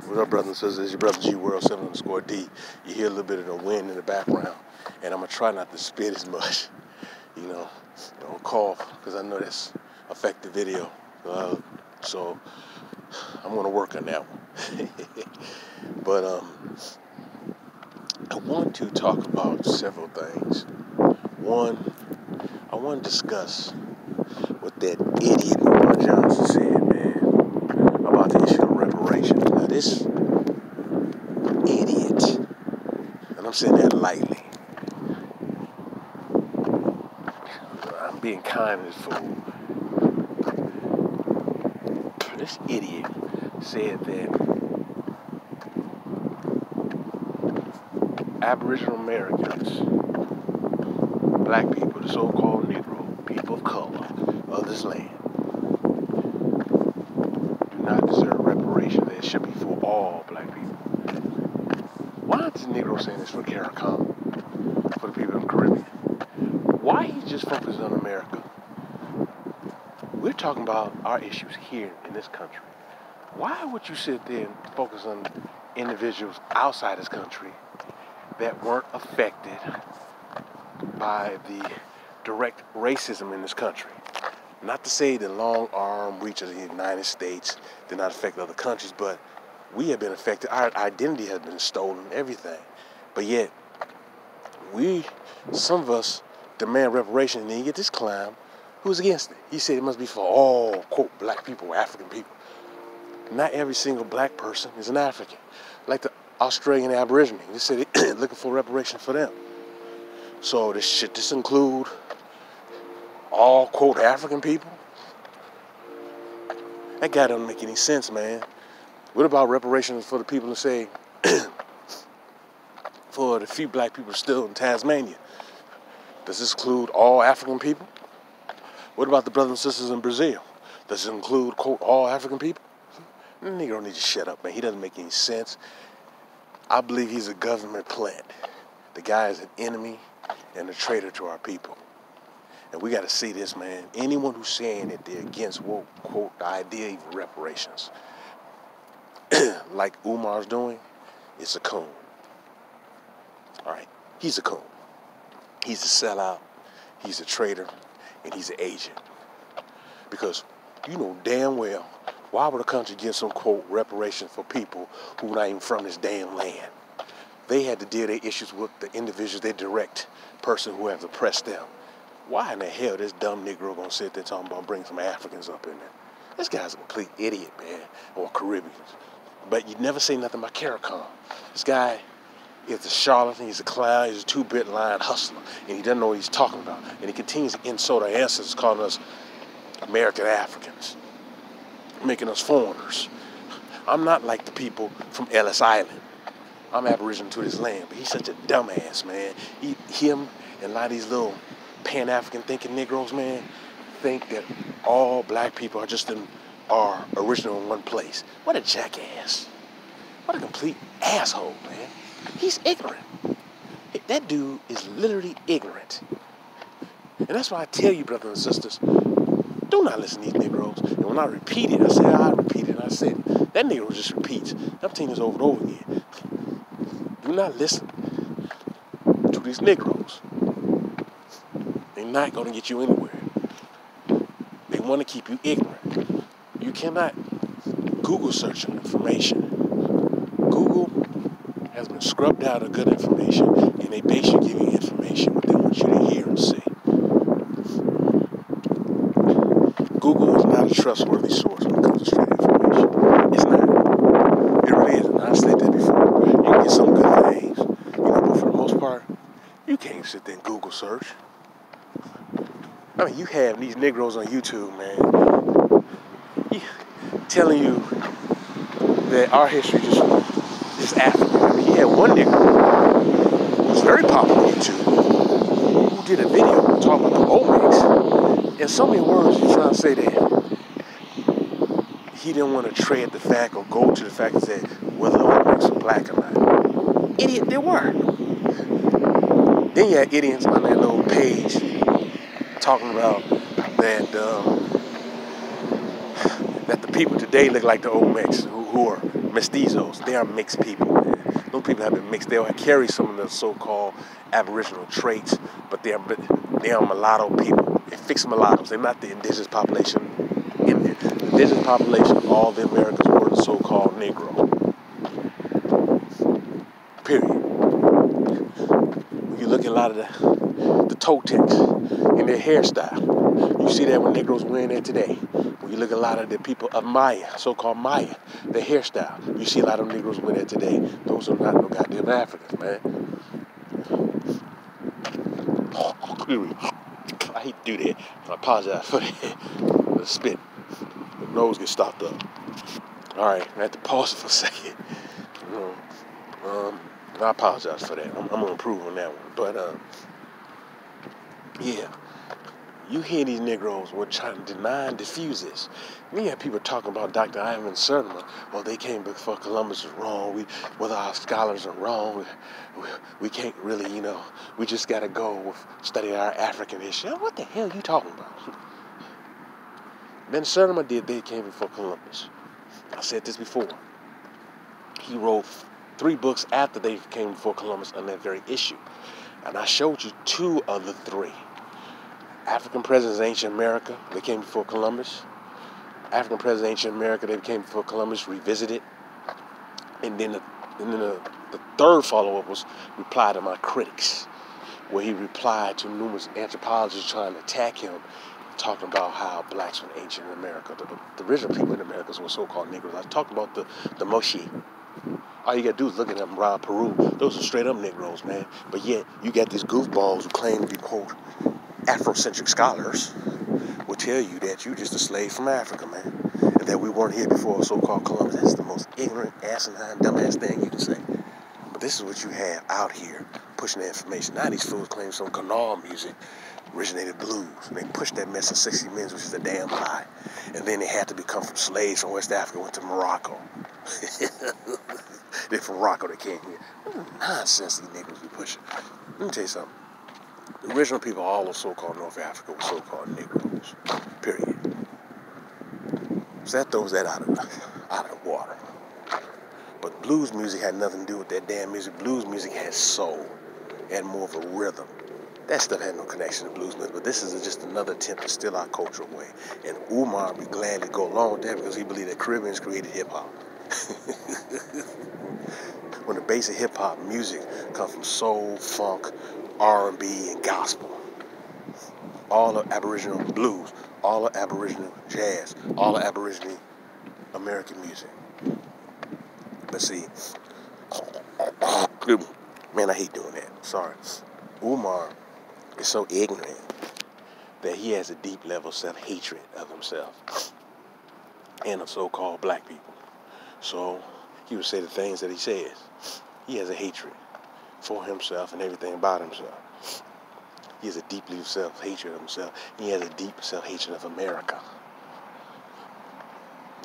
What up, brothers and sisters? It's your brother G World 7_D. You hear a little bit of the wind in the background, and I'm gonna try not to spit as much. Don't cough, because I know that's affect the video. So I'm gonna work on that one. But I want to talk about several things. One, I want to discuss what that idiot Lamar Johnson said, man, about the issue of reparations. Now, this idiot, and I'm saying that lightly, I'm being kind to this fool. This idiot said that Aboriginal Americans, black people, the so-called Negro, people of color of this land, do not deserve reparations. It should be for all black people. Why is this Negro saying this for CARICOM, for the people in the Caribbean? Why he just focused on America? We're talking about our issues here in this country. Why would you sit there and focus on individuals outside this country that weren't affected by the direct racism in this country? Not to say the long arm reach of the United States did not affect other countries, but we have been affected. Our identity has been stolen, everything. But yet, some of us demand reparation, and then you get this clown who's against it. He said it must be for all, quote, black people, African people. Not every single black person is an African. Like the Australian Aboriginal, they said they're looking for reparation for them. So should this include all, quote, African people? That guy doesn't make any sense, man. What about reparations for the people that say, for the few black people still in Tasmania? Does this include all African people? What about the brothers and sisters in Brazil? Does it include, quote, all African people? The nigga need to shut up, man. He doesn't make any sense. I believe he's a government plant. The guy is an enemy and a traitor to our people. And we got to see this, man. Anyone who's saying that they're against, quote, the idea of reparations, like Umar's doing, it's a coon. All right? He's a coon. He's a sellout. He's a traitor. And he's an agent. Because you know damn well, why would a country give some, quote, reparation for people who are not even from this damn land? They had to deal their issues with the individuals, their direct person who has oppressed them. Why in the hell this dumb Negro gonna sit there talking about bringing some Africans up in there? This guy's a complete idiot, man, or Caribbeans. But you never say nothing about CARICOM. This guy is a charlatan, he's a clown, he's a two-bit line hustler, and he doesn't know what he's talking about. And he continues to insult our ancestors, calling us American Africans, making us foreigners. I'm not like the people from Ellis Island. I'm Aboriginal to this land, but he's such a dumbass, man. Him and a lot of these little Pan-African thinking Negroes, man, think that all black people are original in one place. What a jackass. What a complete asshole, man. He's ignorant. That dude is literally ignorant. And that's why I tell you, brothers and sisters, do not listen to these Negroes. And when I repeat it, I repeat it, and I said it. That Negro just repeats. I'm telling this over and over again. Do not listen to these Negroes. They're not going to get you anywhere. They want to keep you ignorant. You cannot Google search information. Google has been scrubbed out of good information, and they basically give you information what they want you to hear and see. Google is not a trustworthy source when it comes to straight information. It's not. It really isn't. I've said that before. You can get some good things, but for the most part, you can't sit there and Google search. I mean, you have these Negroes on YouTube, man, telling you that our history just African. I mean, he had one Negro who was very popular on YouTube who did a video talking about the Olmecs. In so many words, he's trying to say that he didn't want to tread the fact or go to the fact that whether the Olmecs were black or not. Idiot, they were. Then you had idiots on that little page talking about that the people today look like the Olmecs who are mestizos. They are mixed people, man. Those people have been mixed. They'll carry some of the so-called Aboriginal traits, but they are mulatto people. They're fixed mulattoes. They're not the indigenous population. In the indigenous population, all the Americans were the so-called Negro. Period. You look at a lot of the toe ticks in their hairstyle. You see that when Negroes wearing that today. When you look at a lot of the people of Maya, so-called Maya, their hairstyle. You see a lot of Negroes wearing that today. Those are not no goddamn Africans, man. I hate to do that. I apologize for that. The spit. The nose gets stopped up. Alright, I have to pause it for a second. I apologize for that. I'm gonna improve on that one. But yeah. You hear these Negroes were trying to deny and diffuse this. We have people talking about Dr. Ivan Sertima. Well, they came before Columbus was wrong. Whether our scholars are wrong, we can't really, we just got to go with study our African history. What the hell are you talking about? Ben Sertima they came before Columbus. I said this before. He wrote 3 books after they came before Columbus on that very issue. And I showed you 2 of the 3. African presidents of ancient America, they came before Columbus. African presidents of ancient America, they came before Columbus, revisited. And then the third follow-up was Reply to My Critics, where he replied to numerous anthropologists trying to attack him, talking about how blacks from ancient America, the original people in America were so-called Negroes. I talked about the Moshi. All you gotta do is look at them around Peru. Those are straight-up Negroes, man. But yet, you got these goofballs who claim to be, quote, Afrocentric scholars will tell you that you're just a slave from Africa, man, and that we weren't here before so-called Columbus. That's the most ignorant, asinine, dumbass thing you can say. But this is what you have out here pushing the information. Now these fools claim some canal music originated blues, and they push that mess in 60 Minutes, which is a damn lie. And then they had to become from slaves from West Africa, went to Morocco. They're from Morocco, they came here. What nonsense these niggas be pushing. Let me tell you something. The original people of all of so-called North Africa were so-called Negroes. Period. So that throws that out of the water. But blues music had nothing to do with that damn music. Blues music had soul. It had more of a rhythm. That stuff had no connection to blues music. But this is just another attempt to steal our culture away. And Umar would be glad to go along with that because he believed that Caribbeans created hip-hop. When the base of hip-hop music comes from soul, funk, R&B, and gospel. All the Aboriginal blues, all the Aboriginal jazz, all the Aboriginal American music. But see, man, I hate doing that. Sorry. Umar is so ignorant that he has a deep level of self-hatred of himself and of so-called black people. So he would say the things that he says. He has a hatred for himself and everything about himself. He has a deep self-hatred of himself. He has a deep self-hatred of America,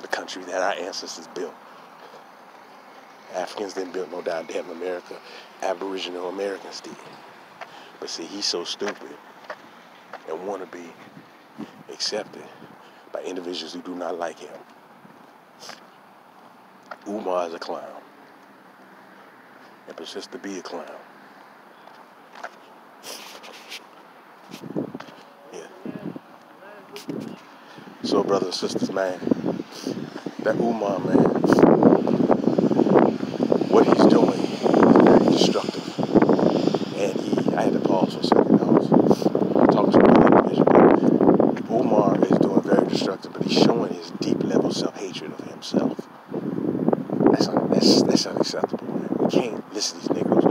the country that our ancestors built. Africans didn't build no goddamn America. Aboriginal Americans did. But see, he's so stupid and want to be accepted by individuals who do not like him. Umar is a clown and persists to be a clown. Yeah. So, brothers and sisters, man, that Umar, man, what he's doing is very destructive. And I had to pause for a second. I was talking to another individual. Umar is doing very destructive, but he's showing his deep level of self-hatred of himself. That's unacceptable, man. We can't listen to these niggas.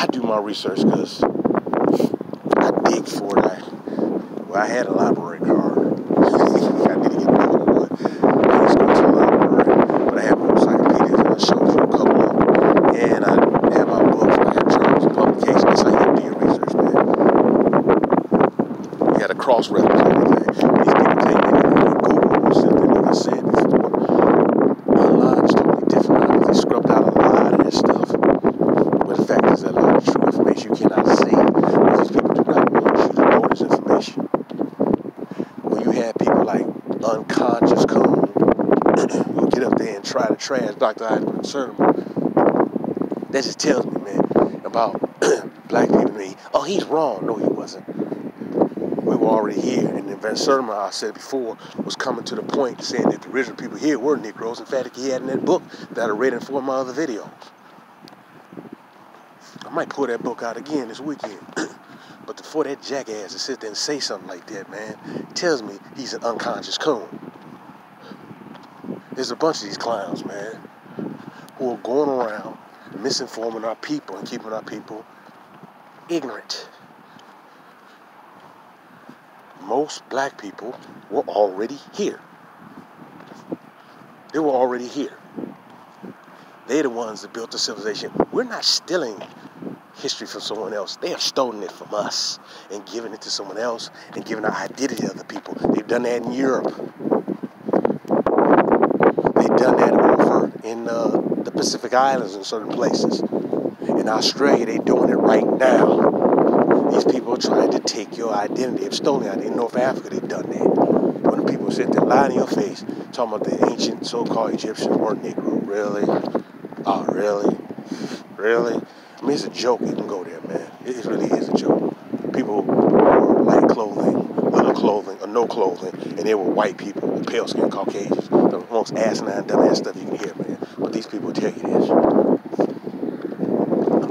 I do my research because I dig for it. I had a library card. I need to get another one. I used to go to the library, but I have my encyclopedias and I showed you a couple of them. And I have my books and I have journals and publications. That's how you do your research, man. You got to cross-reference everything. These people take anything on Google or something, like I said before. Online is totally different now because they scrubbed out a lot of that stuff. But the fact is that a lot of true information you cannot see because these people do not want you to know this information. When you have people like unconscious come who get up there and try to trash Dr. Ivan Sermon. That just tells me, man, about black people to me. Oh, he's wrong. No, he wasn't. We were already here. And then Van Sermon, I said before, was coming to the point saying that the original people here were Negroes. In fact, he had in that book that I read in 4 of my other videos. I might pull that book out again this weekend. But for that jackass to sit there and say something like that, man, it tells me he's an unconscious coon. There's a bunch of these clowns, man, who are going around misinforming our people and keeping our people ignorant. Most black people were already here. They were already here. They're the ones that built the civilization. We're not stealing history from someone else. They have stolen it from us and given it to someone else and given our identity to other people. They've done that in Europe. They've done that over in the Pacific Islands in certain places. In Australia, they're doing it right now. These people are trying to take your identity. They've stolen it. In North Africa, they've done that. When the people sit there lying in your face, talking about the ancient so-called Egyptians weren't Negro. Really? Oh, really? Really? I mean, it's a joke. You can go there, man. It really is a joke. People wore light clothing, little clothing, or no clothing, and they were white people, pale-skinned Caucasians. The most asinine, dumbass stuff you can hear, man. But these people tell you this. I'm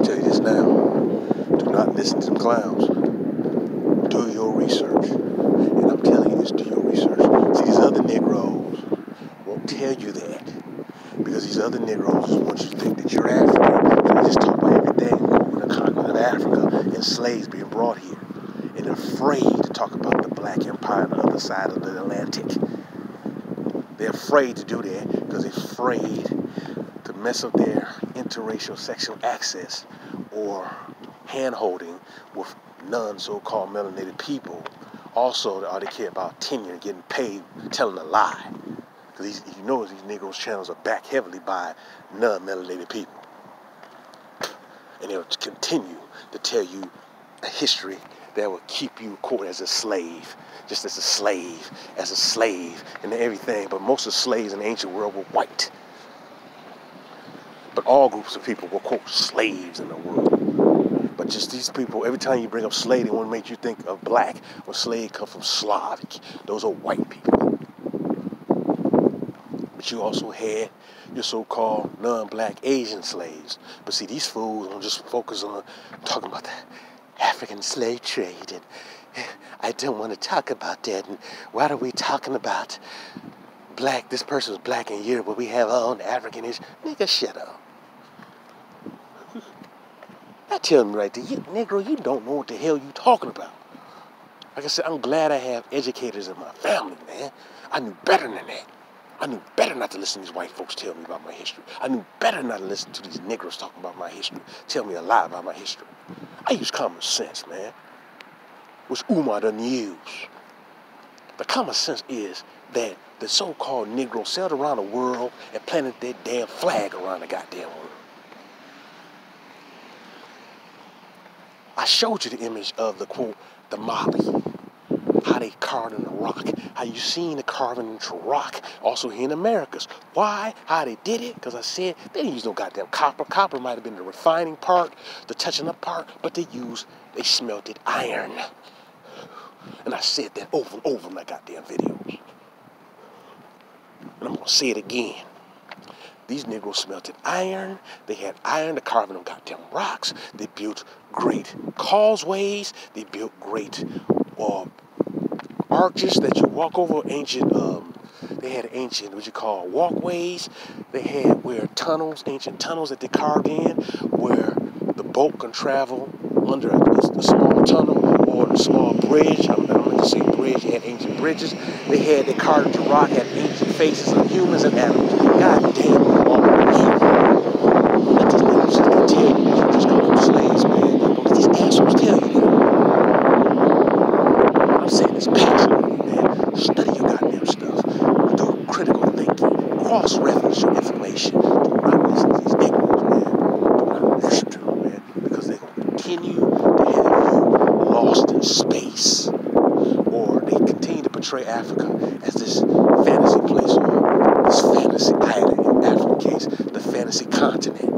telling you this now. Do not listen to them clowns. Do your research. And I'm telling you this, do your research. See, these other Negroes won't tell you that. Because these other Negroes want you to think that you're African. So they just talk about everything over the continent of Africa and slaves being brought here. And they're afraid to talk about the black empire on the other side of the Atlantic. They're afraid to do that because they're afraid to mess up their interracial sexual access or hand-holding with non-so-called melanated people. Also, they care about tenure and getting paid, telling a lie. Because you know these Negroes channels are backed heavily by non-melanated people. And they'll continue to tell you a history that will keep you caught as a slave, just as a slave, and everything. But most of the slaves in the ancient world were white. But all groups of people were, quote, slaves in the world. But just these people, every time you bring up slave, they want to make you think of black. When slave come from Slavic, those are white people. But you also had your so-called non-black Asian slaves. But see, these fools don't just focus on talking about the African slave trade. And I don't want to talk about that. And why are we talking about black? This person was black in Europe, but we have our own African-ish. Nigga, shut up. I tell them right there, Negro, you don't know what the hell you talking about. Like I said, I'm glad I have educators in my family, man. I knew better than that. I knew better not to listen to these white folks tell me about my history. I knew better not to listen to these Negroes talking about my history, tell me a lie about my history. I use common sense, man, which Umar doesn't use. The common sense is that the so-called Negroes sailed around the world and planted their damn flag around the goddamn world. I showed you the image of the, quote, the Mali. How they carved in the rock. How you seen the carving into rock. Also here in Americas. Why? How they did it? Because I said they didn't use no goddamn copper. Copper might have been the refining part, the touching up part, but they smelted iron. And I said that over and over in my goddamn videos. And I'm going to say it again. These Negroes smelted iron. They had iron to carve in them goddamn rocks. They built great causeways. They built great arches that you walk over, they had ancient, what you call, walkways. They had ancient tunnels that they carved in, where the boat can travel under a small tunnel or a small bridge. I meant to say bridge. They had ancient bridges. They carved into rock, had ancient faces of humans and animals. God damn, all evil. Let these niggas just tell you that you just come from slaves, man. Don't let these assholes tell you that. I'm saying this passionately, man. Study your goddamn stuff. Do critical thinking. Cross-reference your information. Do not listen to these Negroes, man. Do not listen to them, man. Because they're going to continue to have you lost in space. Or they continue to portray Africa as this fantasy place or this fantasy island in Africa. fantasy continent.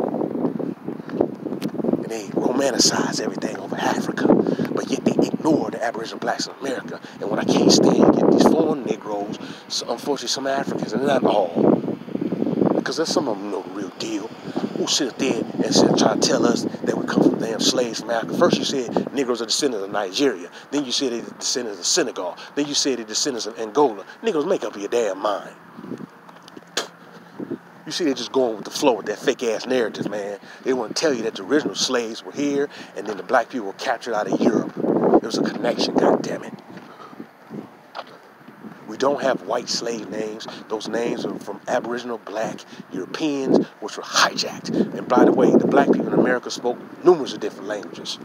And they romanticize everything over Africa. But yet they ignore the Aboriginal blacks in America. And what I can't stand, get these foreign Negroes, so unfortunately some Africans, and not all, because there's some of them know the real deal, who sit there and sit try to tell us that we come from damn slaves from Africa. First you said Negroes are descendants of Nigeria. Then you said they're descendants of Senegal. Then you said they're descendants of Angola. Negroes, make up your damn mind. You see, they're just going with the flow with that fake-ass narrative, man. They want to tell you that the original slaves were here, and then the black people were captured out of Europe. There was a connection, goddammit. We don't have white slave names. Those names are from Aboriginal, black, Europeans, which were hijacked. And by the way, the black people in America spoke numerous of different languages.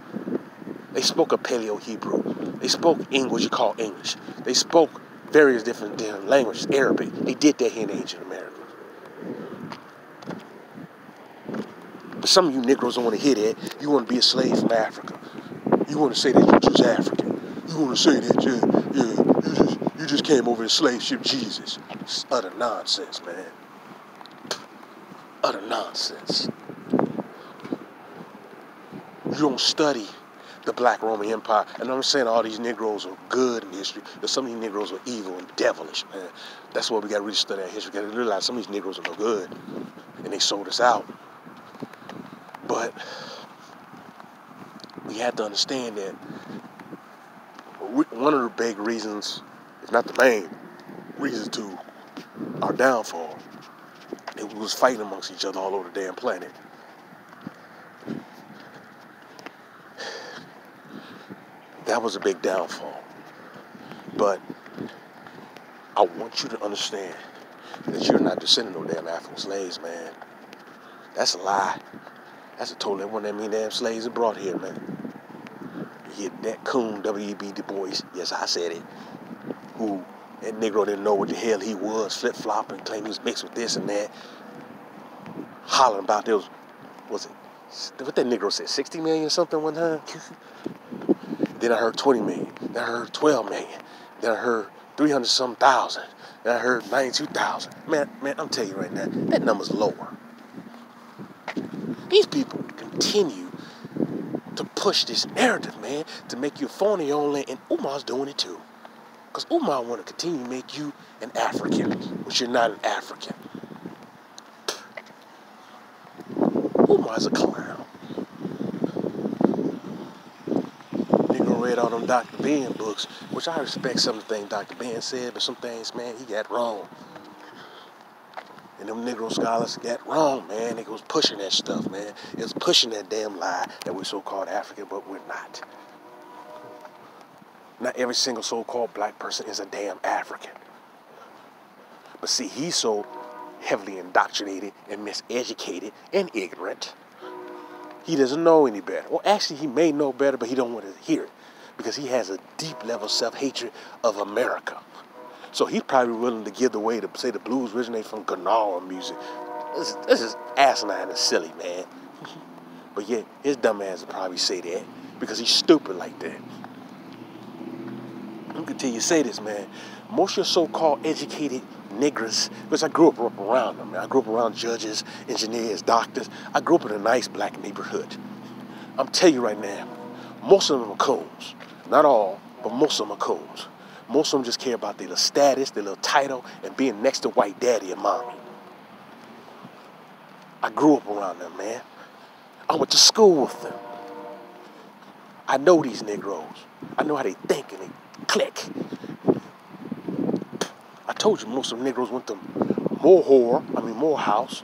They spoke a Paleo-Hebrew. They spoke English, you call English. They spoke various different languages, Arabic. They did that here in ancient America. But some of you Negroes don't want to hear that. You want to be a slave from Africa. You want to say that you're just African. You want to say that you just came over in slave ship Jesus. It's utter nonsense, man. Utter nonsense. You don't study the Black Roman Empire. And I'm saying all these Negroes are good in history, but some of these Negroes are evil and devilish, man. That's why we got to really study our history. We got to realize some of these Negroes are no good, and they sold us out. But we have to understand that one of the big reasons, if not the main reason to our downfall, is we was fighting amongst each other all over the damn planet. That was a big downfall. But I want you to understand that you're not descendant of damn African slaves, man. That's a lie. That's a total one that mean damn slaves are brought here, man. You hear that coon, W.E.B. Du Bois, yes, I said it, who, that Negro didn't know what the hell he was, flip-flopping, claiming he was mixed with this and that, hollering about those, was it, what that Negro said, 60 million or something one time? Then I heard 20 million, then I heard 12 million, then I heard 300-some thousand, then I heard 92,000. Man, I'm telling you right now, that number's lower. These people continue to push this narrative, man, to make you a phony in your own land, and Umar's doing it too. Because Umar want to continue to make you an African, which you're not an African. Umar's a clown. Nigga read all them Dr. Ben books, which I respect some of the things Dr. Ben said, but some things, man, he got wrong. And them Negro scholars got wrong, man. They was pushing that stuff, man. It was pushing that damn lie that we're so-called African, but we're not. Not every single so-called black person is a damn African. But see, he's so heavily indoctrinated and miseducated and ignorant. He doesn't know any better. Well, actually, he may know better, but he don't want to hear it because he has a deep level of self-hatred of America. So he's probably willing to give the way to say the blues originate from Ganawa music. This is asinine and silly, man. But yet, his dumb ass would probably say that because he's stupid like that. I'm gonna tell you, say this, man. Most of your so-called educated niggers, because I grew up around them, man. I grew up around judges, engineers, doctors. I grew up in a nice black neighborhood. I'm telling you right now, most of them are coons. Not all, but most of them are coons. Most of them just care about their little status, their little title, and being next to white daddy and mommy. I grew up around them, man. I went to school with them. I know these Negroes. I know how they think and they click. I told you most of them Negroes went to Morehouse.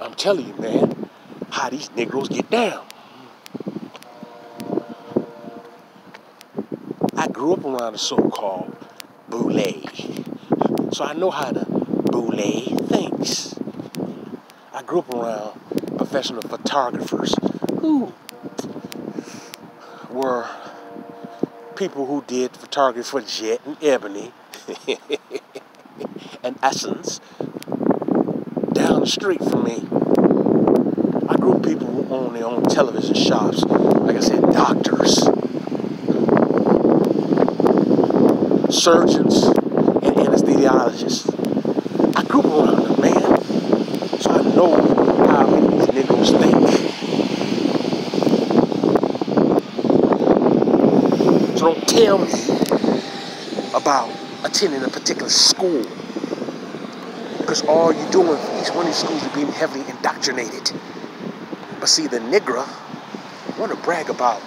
I'm telling you, man, how these Negroes get down. I grew up around the so-called boule. So I know how the boule thinks. I grew up around professional photographers who were people who did photography for Jet and Ebony and Essence down the street from me. I grew up with people who own their own television shops. Like I said, doctors, surgeons, archaeologist. I grew up around them, man. So I know how these Negroes think. So don't tell me about attending a particular school, because all you're doing for each one of these schools, you're being heavily indoctrinated. But see, the Negro want to brag about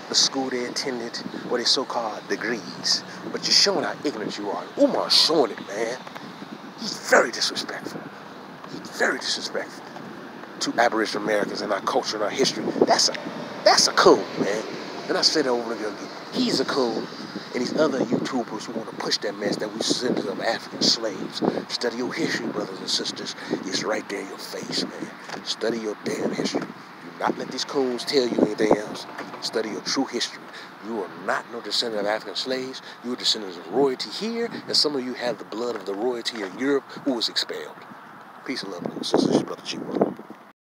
the school they attended or their so-called degrees, but you're showing how ignorant you are. Umar's showing it, man. He's very disrespectful. He's very disrespectful to Aboriginal Americans and our culture and our history. That's a coon, man. And I said it over again. He's a coon. And these other YouTubers who want to push that mess that we sent to them African slaves. Study your history, brothers and sisters. It's right there in your face, man. Study your damn history. Do not let these coons tell you anything else. Study your true history. You are not no descendant of African slaves. You are descendants of royalty here, and some of you have the blood of the royalty in Europe who was expelled. Peace and love, brothers and sisters. Brother Chief.